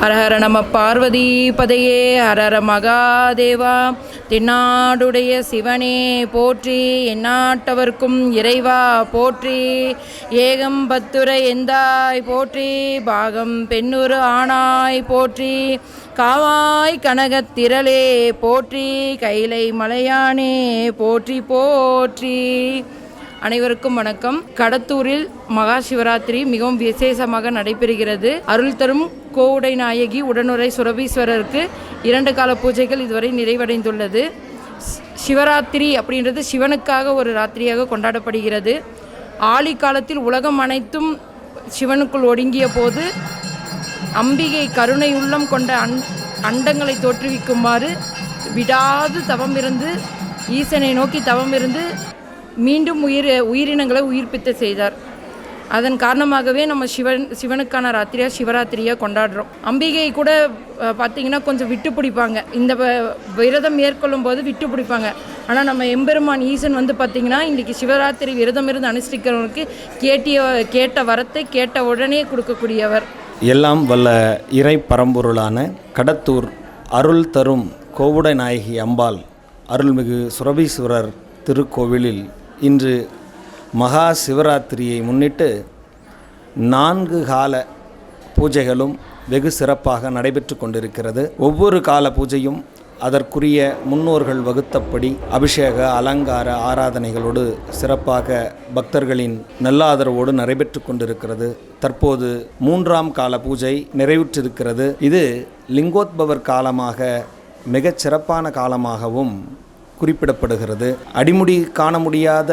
ஹரஹர நம பார்வதி பதையே ஹரஹர மகாதேவா. தென்னாடுடைய சிவனே போற்றி, எந்நாட்டவர்க்கும் இறைவா போற்றி. ஏகம் பத்துரை எந்தாய் போற்றி, பாகம் பெண்ணுரு ஆனாய் போற்றி. காவாய் கனகத்திரளே போற்றி, கைலை மலையானே போற்றி போற்றி. அனைவருக்கும் வணக்கம். கடத்தூரில் மகா சிவராத்திரி மிகவும் விசேஷமாக நடைபெறுகிறது. அருள் தரும் கோவுடை நாயகி உடனுரை சுரபீஸ்வரருக்கு 2 கால பூஜைகள் இதுவரை நிறைவடைந்துள்ளது. சிவராத்திரி அப்படின்றது சிவனுக்காக ஒரு ராத்திரியாக கொண்டாடப்படுகிறது. ஆழி காலத்தில் உலகம் அனைத்தும் சிவனுக்குள் ஒடுங்கிய போது அம்பிகை கருணை உள்ளம் கொண்ட அண்டங்களை தோற்றுவிக்குமாறு விடாது தவம் இருந்து, ஈசனை நோக்கி தவம் இருந்து மீண்டும் உயிரினங்களை உயிர்ப்பித்த செய்தார். அதன் காரணமாகவே நம்ம சிவனுக்கான ராத்திரியாக சிவராத்திரியாக கொண்டாடுறோம். அம்பிகை கூட பார்த்திங்கன்னா கொஞ்சம் விட்டு பிடிப்பாங்க, இந்த விரதம் மேற்கொள்ளும் போது விட்டு பிடிப்பாங்க. ஆனால் நம்ம எம்பெருமான் ஈசன் பார்த்திங்கன்னா இன்றைக்கி சிவராத்திரி விரதம் இருந்து அனுஷ்டிக்கிறவனுக்கு கேட்ட வரத்தை கேட்ட உடனே கொடுக்கக்கூடியவர். எல்லாம் வல்ல இறை பரம்பொருளான கடத்தூர் அருள் தரும் கோவுடை நாயகி அம்பாள் அருள்மிகு சுரபீஸ்வரர் திருக்கோவிலில் இன்று மகா சிவராத்திரியை முன்னிட்டு 4 கால பூஜைகளும் வெகு சிறப்பாக நடைபெற்று கொண்டிருக்கிறது. ஒவ்வொரு கால பூஜையும் அதற்குரிய முன்னோர்கள் வகுத்தபடி அபிஷேக அலங்கார ஆராதனைகளோடு சிறப்பாக பக்தர்களின் நல்லாதரவோடு நடைபெற்று கொண்டிருக்கிறது. தற்போது 3ஆம் கால பூஜை நிறைவுற்றிருக்கிறது. இது லிங்கோத்பவர் காலமாக மிகச் சிறப்பான காலமாகவும் குறிப்பிடப்படுகிறது. அடிமுடி காண முடியாத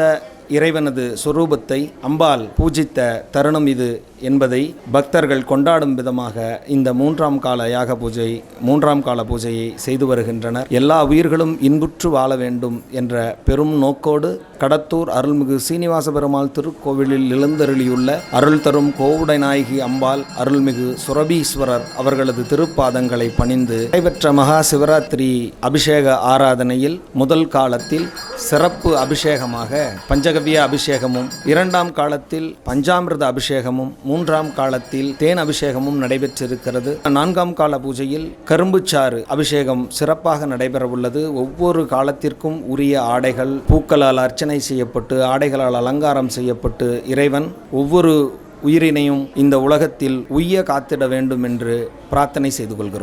இறைவனது சொரூபத்தை அம்பாள் பூஜித்த தருணம் இது என்பதை பக்தர்கள் கொண்டாடும் விதமாக இந்த 3ஆம் கால யாக பூஜை 3ஆம் கால பூஜையை செய்து வருகின்றனர். எல்லா உயிர்களும் இன்புற்று வாழ வேண்டும் என்ற பெரும் நோக்கோடு கடத்தூர் அருள்மிகு சீனிவாச பெருமாள் திருக்கோவிலில் எழுந்தருளியுள்ள அருள் தரும் கோவுடை நாயகி அம்பாள் அருள்மிகு சுரபீஸ்வரர் அவர்களது திருப்பாதங்களை பணிந்து நடைபெற்ற மகா சிவராத்திரி அபிஷேக ஆராதனையில் முதல் காலத்தில் சிறப்பு அபிஷேகமாக பஞ்சகவ்ய அபிஷேகமும், 2ஆம் காலத்தில் பஞ்சாமிர்த அபிஷேகமும், 3ஆம் காலத்தில் தேன் அபிஷேகமும் நடைபெற்றிருக்கிறது. 4ஆம் கால பூஜையில் கரும்புச்சாறு அபிஷேகம் சிறப்பாக நடைபெறவுள்ளது. ஒவ்வொரு காலத்திற்கும் உரிய ஆடைகள் பூக்களால் அர்ச்சனை செய்யப்பட்டு, ஆடைகளால் அலங்காரம் செய்யப்பட்டு இறைவன் ஒவ்வொரு உயிரினையும் இந்த உலகத்தில் உய்ய காத்திட வேண்டும் என்று பிரார்த்தனை செய்து கொள்கிறோம்.